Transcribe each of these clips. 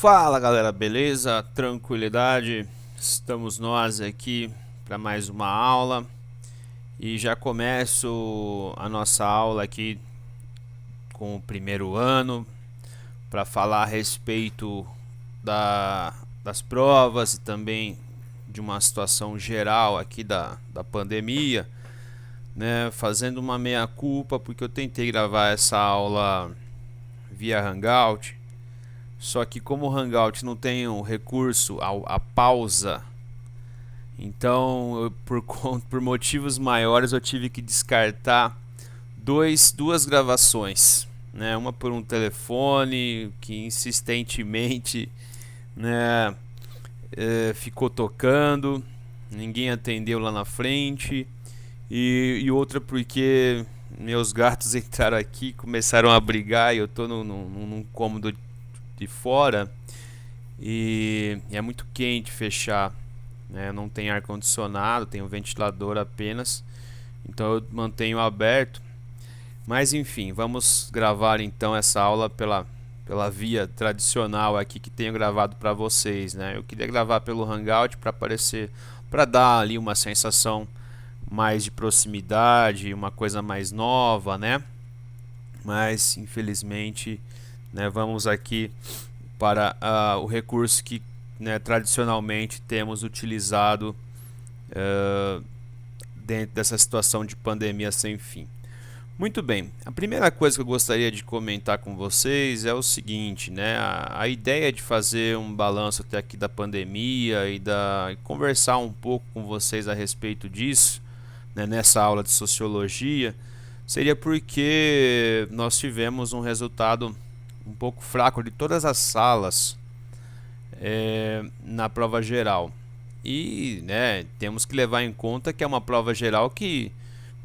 Fala galera, beleza? Tranquilidade? Estamos nós aqui para mais uma aula e já começo a nossa aula aqui com o primeiro ano para falar a respeito das provas e também de uma situação geral aqui da pandemia, né? Fazendo uma meia-culpa porque eu tentei gravar essa aula via Hangout. Só que como o Hangout não tem um recurso à pausa, então por motivos maiores eu tive que descartar duas gravações, né? Uma por um telefone que insistentemente, né, ficou tocando, ninguém atendeu lá na frente, e outra porque meus gatos entraram aqui, começaram a brigar e eu tô num cômodo de fora e é muito quente fechar, né? Não tem ar condicionado, tem um ventilador apenas, então eu mantenho aberto. Mas enfim, vamos gravar então essa aula pela via tradicional aqui que tenho gravado para vocês, né? Eu queria gravar pelo Hangout para aparecer, para dar ali uma sensação mais de proximidade, uma coisa mais nova, né? Mas infelizmente, né, vamos aqui para o recurso que, né, tradicionalmente temos utilizado dentro dessa situação de pandemia sem fim. Muito bem, a primeira coisa que eu gostaria de comentar com vocês é o seguinte, né? A ideia de fazer um balanço até aqui da pandemia e conversar um pouco com vocês a respeito disso, né, nessa aula de sociologia, seria porque nós tivemos um resultado um pouco fraco de todas as salas na prova geral. E, né, temos que levar em conta que é uma prova geral que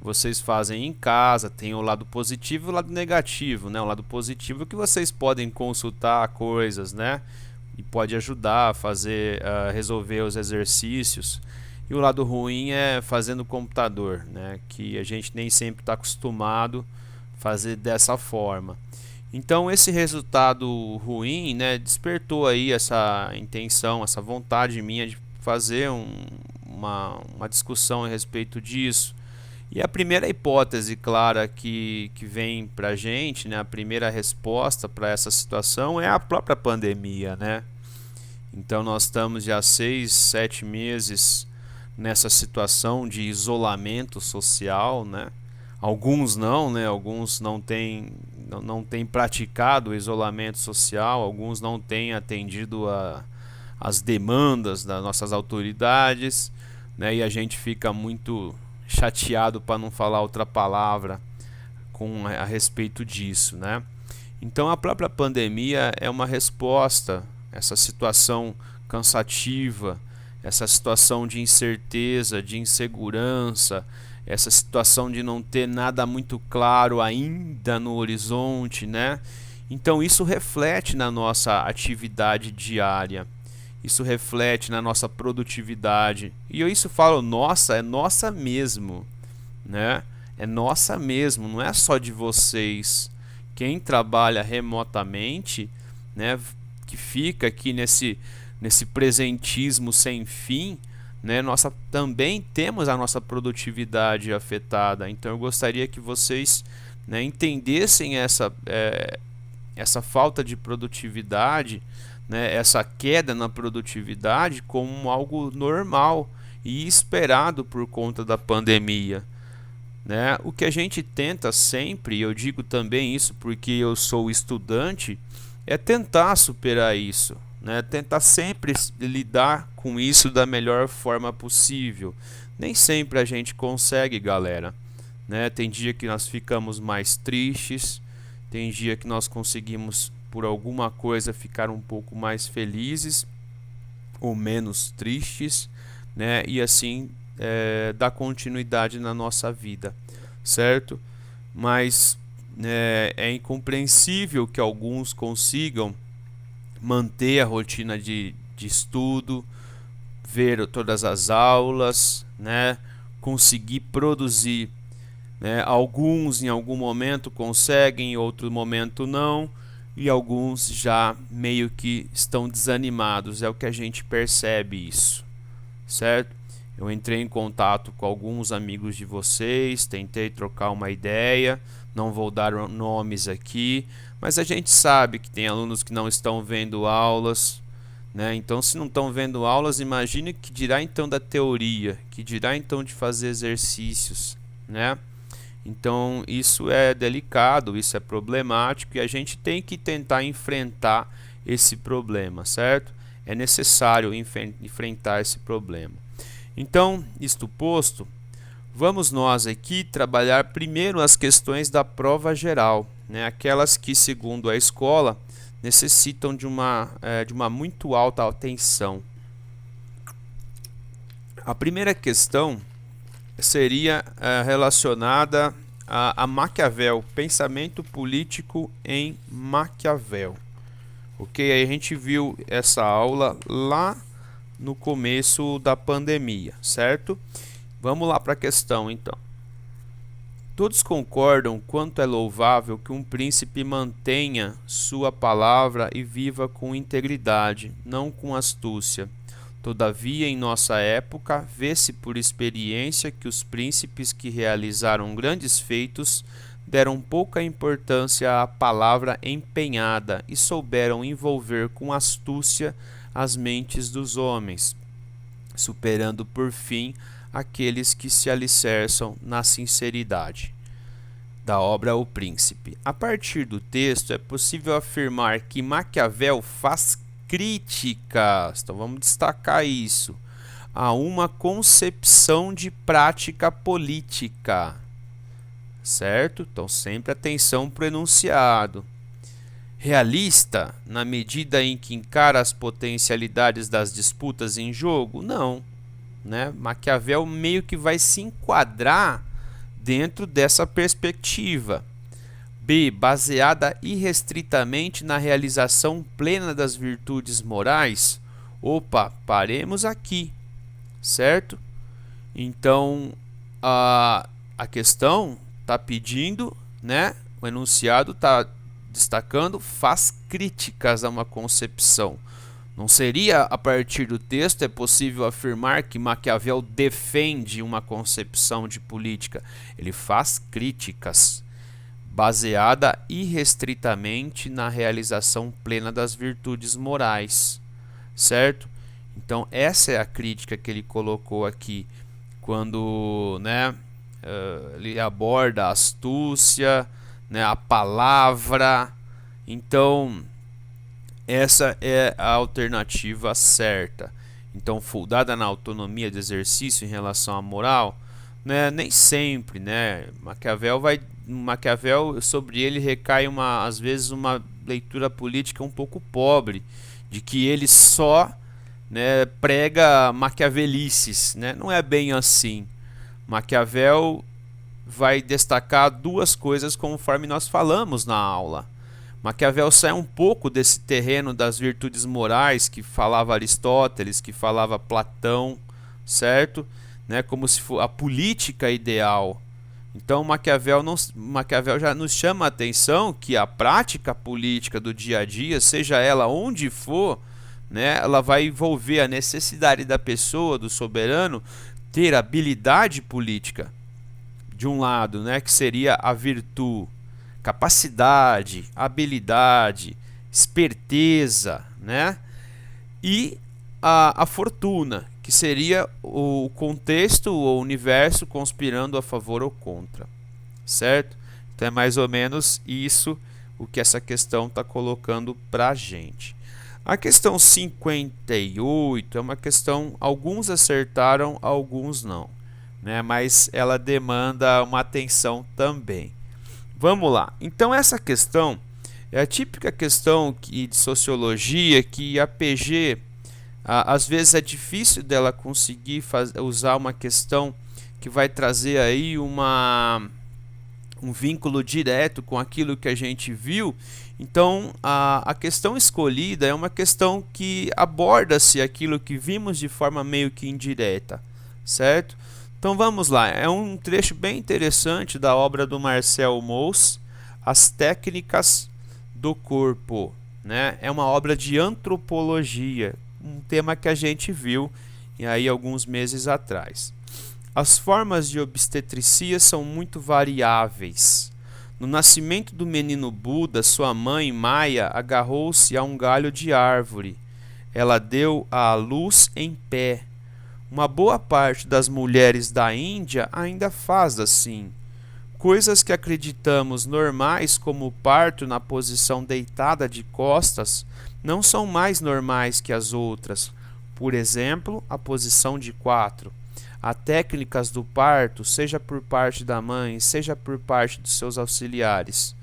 vocês fazem em casa, tem o lado positivo e o lado negativo, né? O lado positivo é que vocês podem consultar coisas, né? E pode ajudar a fazer, resolver os exercícios. E o lado ruim é fazer no computador, né? Que a gente nem sempre está acostumado a fazer dessa forma. Então esse resultado ruim, né, despertou aí essa intenção, essa vontade minha de fazer uma discussão a respeito disso. E a primeira hipótese clara que vem para a gente, né, a primeira resposta para essa situação é a própria pandemia, né? Então nós estamos já 6, 7 meses nessa situação de isolamento social, né? Alguns não, né? Alguns não têm praticado o isolamento social, alguns não têm atendido as demandas das nossas autoridades, né? E a gente fica muito chateado, para não falar outra palavra, a respeito disso, né? Então a própria pandemia é uma resposta a essa situação cansativa, essa situação de incerteza, de insegurança, essa situação de não ter nada muito claro ainda no horizonte, né? Então isso reflete na nossa atividade diária, isso reflete na nossa produtividade. E eu isso falo nossa, é nossa mesmo, né? É nossa mesmo, não é só de vocês. Quem trabalha remotamente, né, que fica aqui nesse presentismo sem fim, né, também temos a nossa produtividade afetada. Então eu gostaria que vocês, né, entendessem essa falta de produtividade, né, essa queda na produtividade como algo normal e esperado por conta da pandemia, né? O que a gente tenta sempre, e eu digo também isso porque eu sou estudante, é tentar superar isso, né? Tentar sempre lidar com isso da melhor forma possível. Nem sempre a gente consegue, galera, né? Tem dia que nós ficamos mais tristes, tem dia que nós conseguimos por alguma coisa ficar um pouco mais felizes ou menos tristes, né? E assim dar continuidade na nossa vida, certo? Mas é incompreensível que alguns consigam manter a rotina de estudo, ver todas as aulas, né? Conseguir produzir, né? Alguns em algum momento conseguem, em outro momento não. e alguns já meio que estão desanimados, é o que a gente percebe isso, certo? Eu entrei em contato com alguns amigos de vocês, tentei trocar uma ideia, não vou dar nomes aqui, mas a gente sabe que tem alunos que não estão vendo aulas, né? Então, se não estão vendo aulas, imagine que dirá então da teoria, que dirá então de fazer exercícios, né? Então, isso é delicado, isso é problemático e a gente tem que tentar enfrentar esse problema, certo? É necessário enfrentar esse problema. Então, isto posto, vamos nós aqui trabalhar primeiro as questões da prova geral, né? Aquelas que, segundo a escola, necessitam de uma muito alta atenção. A primeira questão seria relacionada a Maquiavel, pensamento político em Maquiavel. Ok, aí a gente viu essa aula lá no começo da pandemia, certo? Vamos lá para a questão então. Todos concordam quanto é louvável que um príncipe mantenha sua palavra e viva com integridade, não com astúcia. Todavia, em nossa época, vê-se por experiência que os príncipes que realizaram grandes feitos deram pouca importância à palavra empenhada e souberam envolver com astúcia as mentes dos homens, superando por fim aqueles que se alicerçam na sinceridade. Da obra O Príncipe. A partir do texto, é possível afirmar que Maquiavel faz críticas, então vamos destacar isso, a uma concepção de prática política, certo? Então sempre atenção para o enunciado. Realista, na medida em que encara as potencialidades das disputas em jogo? Não, né? Maquiavel meio que vai se enquadrar dentro dessa perspectiva. B. Baseada irrestritamente na realização plena das virtudes morais? Opa, paremos aqui, certo? Então, a questão está pedindo, né? O enunciado está destacando, faz críticas a uma concepção. Não seria a partir do texto é possível afirmar que Maquiavel defende uma concepção de política. Ele faz críticas, baseada irrestritamente na realização plena das virtudes morais, certo? Então essa é a crítica que ele colocou aqui quando, né, ele aborda a astúcia, né, a palavra. Então essa é a alternativa certa. Então, fundada na autonomia de exercício em relação à moral, né, nem sempre, né? Maquiavel, sobre ele recai às vezes uma leitura política um pouco pobre, de que ele só, né, prega maquiavelices, né? Não é bem assim. Maquiavel vai destacar duas coisas conforme nós falamos na aula. Maquiavel sai um pouco desse terreno das virtudes morais que falava Aristóteles, que falava Platão, certo? Né? Como se fosse a política ideal. Então Maquiavel já nos chama a atenção que a prática política do dia a dia, seja ela onde for, né, ela vai envolver a necessidade da pessoa, do soberano, ter habilidade política. De um lado, né, que seria a virtude, capacidade, habilidade, esperteza, né? E a fortuna, que seria o contexto, o universo conspirando a favor ou contra, certo? Então é mais ou menos isso o que essa questão está colocando para a gente. A questão 58 é uma questão, alguns acertaram, alguns não, né? Mas ela demanda uma atenção também. Vamos lá. Então essa questão é a típica questão de sociologia que a PG às vezes é difícil dela conseguir usar uma questão que vai trazer aí um vínculo direto com aquilo que a gente viu. Então a questão escolhida é uma questão que aborda-se aquilo que vimos de forma meio que indireta, certo? Então vamos lá, é um trecho bem interessante da obra do Marcel Mauss, As Técnicas do corpo, né? É uma obra de antropologia, um tema que a gente viu e aí alguns meses atrás. As formas de obstetricia são muito variáveis. No nascimento do menino Buda, sua mãe, Maia, agarrou-se a um galho de árvore. Ela deu à luz em pé. Uma boa parte das mulheres da Índia ainda faz assim. Coisas que acreditamos normais, como o parto na posição deitada de costas, não são mais normais que as outras. Por exemplo, a posição de 4. Há técnicas do parto, seja por parte da mãe, seja por parte dos seus auxiliares.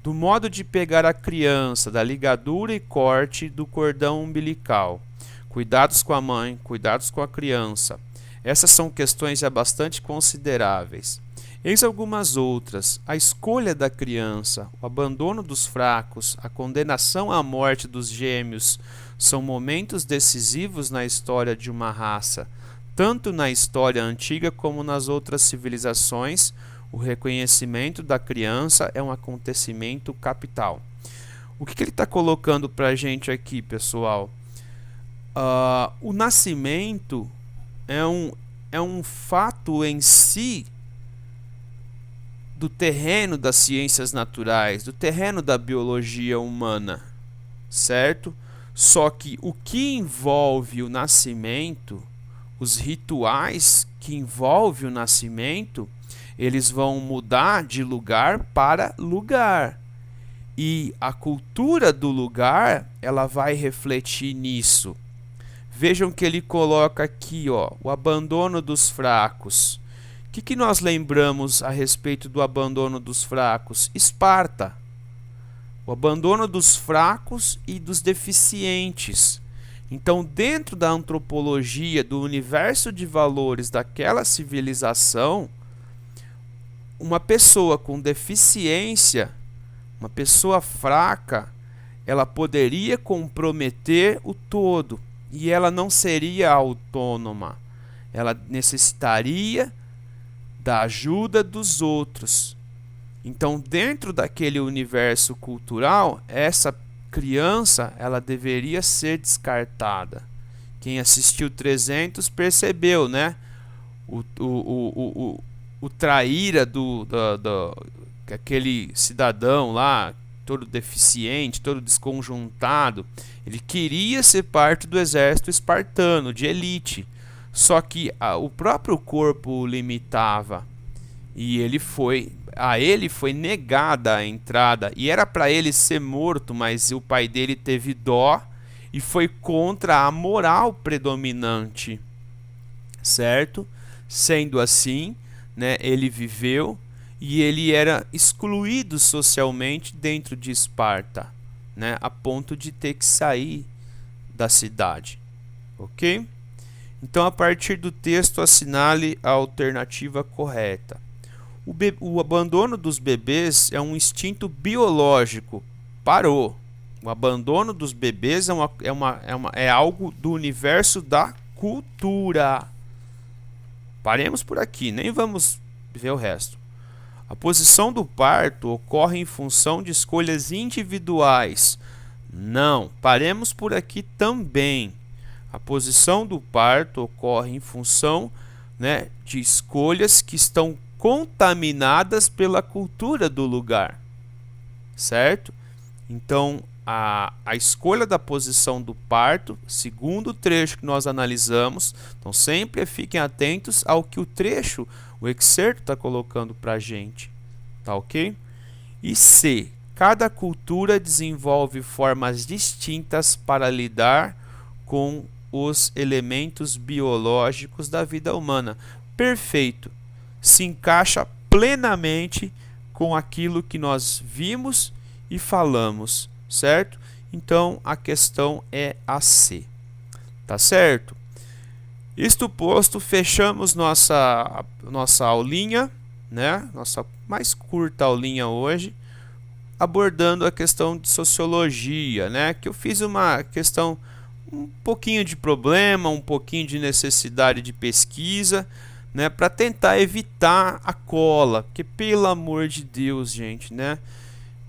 Do modo de pegar a criança, da ligadura e corte do cordão umbilical. Cuidados com a mãe, cuidados com a criança. Essas são questões já bastante consideráveis. Eis algumas outras: a escolha da criança, o abandono dos fracos, a condenação à morte dos gêmeos são momentos decisivos na história de uma raça. Tanto na história antiga como nas outras civilizações, o reconhecimento da criança é um acontecimento capital. O que ele está colocando para a gente aqui, pessoal? O nascimento é um fato em si do terreno das ciências naturais, do terreno da biologia humana, certo? Só que o que envolve o nascimento, os rituais que envolvem o nascimento, eles vão mudar de lugar para lugar. E a cultura do lugar, ela vai refletir nisso. Vejam que ele coloca aqui, ó, o abandono dos fracos. O que nós lembramos a respeito do abandono dos fracos? Esparta. O abandono dos fracos e dos deficientes. Então, dentro da antropologia, do universo de valores daquela civilização, uma pessoa com deficiência, uma pessoa fraca, ela poderia comprometer o todo e ela não seria autônoma. Ela necessitaria da ajuda dos outros. Então, dentro daquele universo cultural, essa criança, ela deveria ser descartada. Quem assistiu 300 percebeu, né? O traíra aquele cidadão lá, todo deficiente, todo desconjuntado, ele queria ser parte do exército espartano, de elite. Só que o próprio corpo o limitava. E a ele foi negada a entrada. E era para ele ser morto, mas o pai dele teve dó e foi contra a moral predominante. Certo? Sendo assim, né, ele viveu e ele era excluído socialmente dentro de Esparta, né, a ponto de ter que sair da cidade. Ok? Então, a partir do texto, assinale a alternativa correta. O abandono dos bebês é um instinto biológico. Parou. O abandono dos bebês é algo do universo da cultura. Paremos por aqui, nem vamos ver o resto. A posição do parto ocorre em função de escolhas individuais. Não, paremos por aqui também. A posição do parto ocorre em função, né, de escolhas que estão contaminadas pela cultura do lugar, certo? Então, a escolha da posição do parto, segundo o trecho que nós analisamos, então sempre fiquem atentos ao que o trecho, o excerto está colocando para a gente, tá ok? E C, cada cultura desenvolve formas distintas para lidar com os elementos biológicos da vida humana. Perfeito. Se encaixa plenamente com aquilo que nós vimos e falamos, certo? Então, a questão é a C. Tá certo? Isto posto, fechamos nossa aulinha, né? Nossa mais curta aulinha hoje, abordando a questão de sociologia, né? Que eu fiz uma questão, um pouquinho de problema, um pouquinho de necessidade de pesquisa, né, para tentar evitar a cola, porque pelo amor de Deus, gente, né?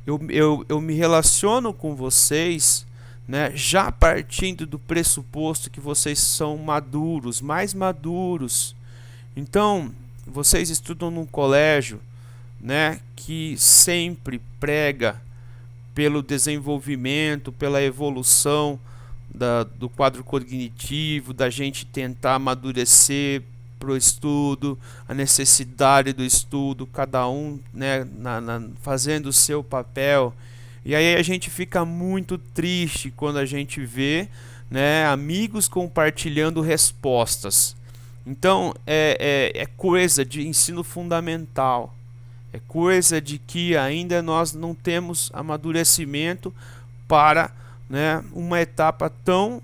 eu me relaciono com vocês, né, já partindo do pressuposto que vocês são maduros, mais maduros. Então, vocês estudam num colégio, né, que sempre prega pelo desenvolvimento, pela evolução do quadro cognitivo, da gente tentar amadurecer para o estudo, a necessidade do estudo, cada um, né, fazendo o seu papel. E aí a gente fica muito triste quando a gente vê, né, amigos compartilhando respostas. Então é coisa de ensino fundamental, é coisa de que ainda nós não temos amadurecimento para, né, uma etapa tão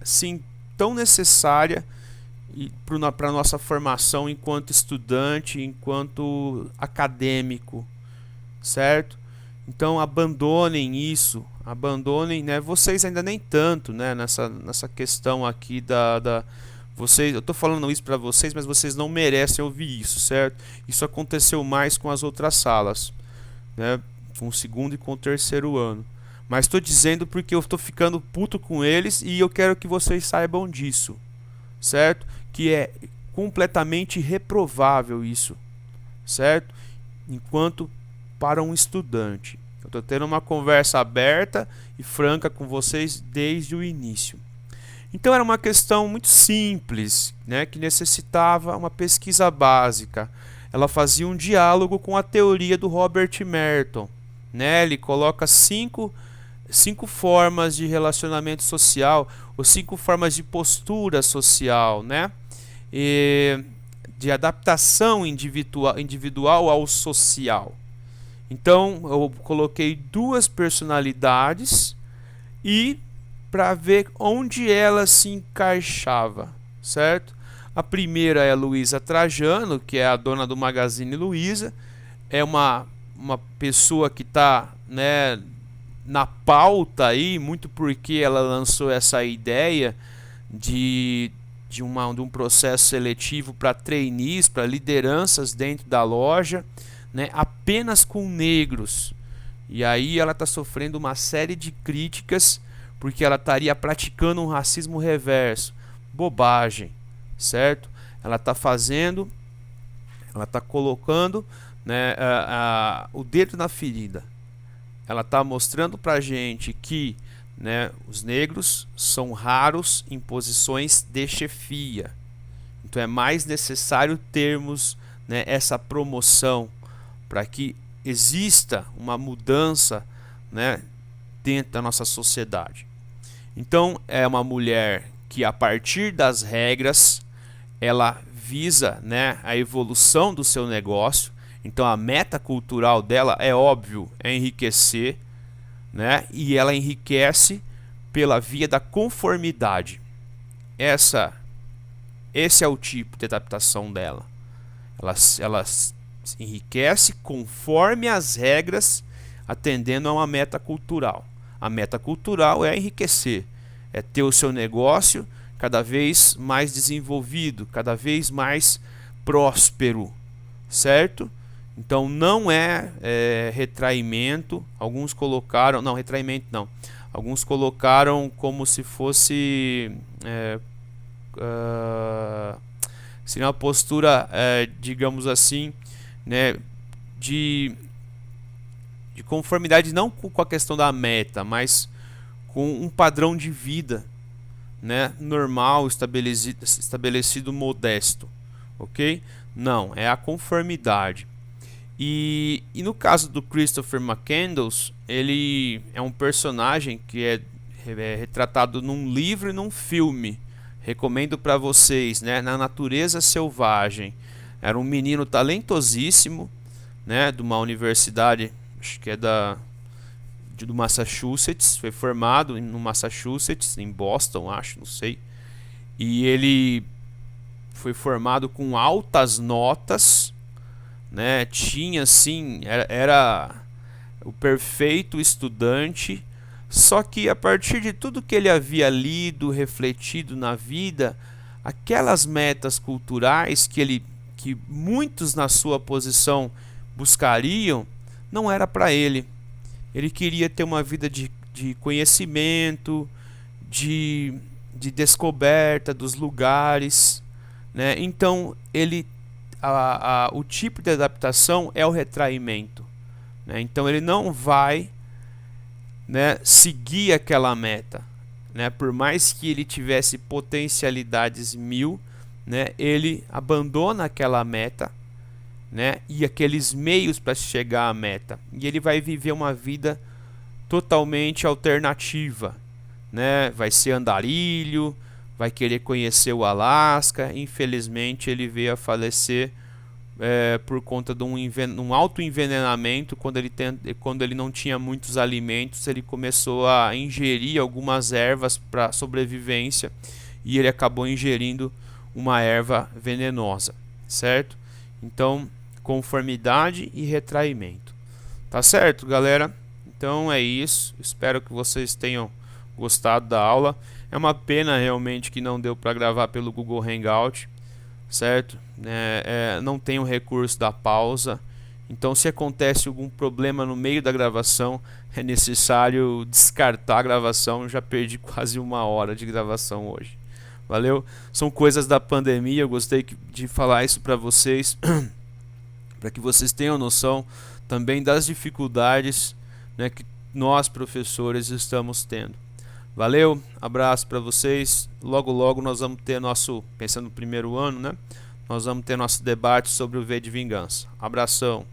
assim, tão necessária para a nossa formação enquanto estudante, enquanto acadêmico, certo? Então abandonem isso, abandonem, né? Vocês ainda nem tanto, né? Nessa questão aqui vocês, eu estou falando isso para vocês, mas vocês não merecem ouvir isso, certo? Isso aconteceu mais com as outras salas, né? Com o segundo e com o terceiro ano. Mas estou dizendo porque eu estou ficando puto com eles e eu quero que vocês saibam disso, certo? Que é completamente reprovável isso, certo? Enquanto para um estudante. Eu estou tendo uma conversa aberta e franca com vocês desde o início. Então era uma questão muito simples, né, que necessitava uma pesquisa básica. Ela fazia um diálogo com a teoria do Robert Merton, né? Ele coloca cinco formas de relacionamento social, ou 5 formas de postura social, né? De adaptação individual ao social. Então eu coloquei 2 personalidades e para ver onde ela se encaixava, certo? A primeira é a Luísa Trajano, que é a dona do Magazine Luiza, é uma pessoa que está, né, na pauta aí, muito porque ela lançou essa ideia de um processo seletivo para trainees, para lideranças dentro da loja, né, apenas com negros. E aí ela está sofrendo uma série de críticas porque ela estaria praticando um racismo reverso. Bobagem, certo? Ela está colocando, né, o dedo na ferida. Ela está mostrando pra gente que, né, os negros são raros em posições de chefia. Então é mais necessário termos, né, essa promoção para que exista uma mudança, né, dentro da nossa sociedade. Então é uma mulher que, a partir das regras, ela visa, né, a evolução do seu negócio. Então a meta cultural dela, é óbvio, é enriquecer, né, e ela enriquece pela via da conformidade. Esse é o tipo de adaptação dela. Ela enriquece conforme as regras, atendendo a uma meta cultural. A meta cultural é enriquecer, é ter o seu negócio cada vez mais desenvolvido, cada vez mais próspero, certo? Então não é, retraimento. Alguns colocaram, não, retraimento não. Alguns colocaram como se fosse seria uma postura, digamos assim, né, de conformidade, não com a questão da meta, mas com um padrão de vida, né, normal, estabelecido, modesto, ok? Não, é a conformidade. E no caso do Christopher McCandless, ele é um personagem que é retratado num livro e num filme. Recomendo para vocês, né? Na Natureza Selvagem. Era um menino talentosíssimo, né? De uma universidade, acho que é do Massachusetts. Foi formado no Massachusetts, em Boston, acho, não sei. E ele foi formado com altas notas, né? Tinha, assim, era o perfeito estudante. Só que a partir de tudo que ele havia lido, refletido na vida, aquelas metas culturais que muitos na sua posição buscariam, não era para ele. Ele queria ter uma vida de conhecimento, de descoberta dos lugares, né? Então o tipo de adaptação é o retraimento, né? Então ele não vai, né, seguir aquela meta, né? Por mais que ele tivesse potencialidades mil, né, ele abandona aquela meta, né, e aqueles meios para chegar à meta, e ele vai viver uma vida totalmente alternativa, né? Vai ser andarilho, vai querer conhecer o Alasca. Infelizmente ele veio a falecer por conta de um autoenvenenamento. Quando ele não tinha muitos alimentos, ele começou a ingerir algumas ervas para sobrevivência e ele acabou ingerindo uma erva venenosa, certo? Então, conformidade e retraimento. Tá certo, galera? Então é isso. Espero que vocês tenham gostado da aula. É uma pena realmente que não deu para gravar pelo Google Hangout, certo? Não tem o recurso da pausa. Então, se acontece algum problema no meio da gravação, é necessário descartar a gravação. Já perdi quase 1 hora de gravação hoje. Valeu? São coisas da pandemia. Eu gostei de falar isso para vocês, para que vocês tenham noção também das dificuldades, né, que nós professores estamos tendo. Valeu, abraço para vocês. Logo logo nós vamos ter pensando no primeiro ano, né? Nós vamos ter nosso debate sobre o V de Vingança. Abração.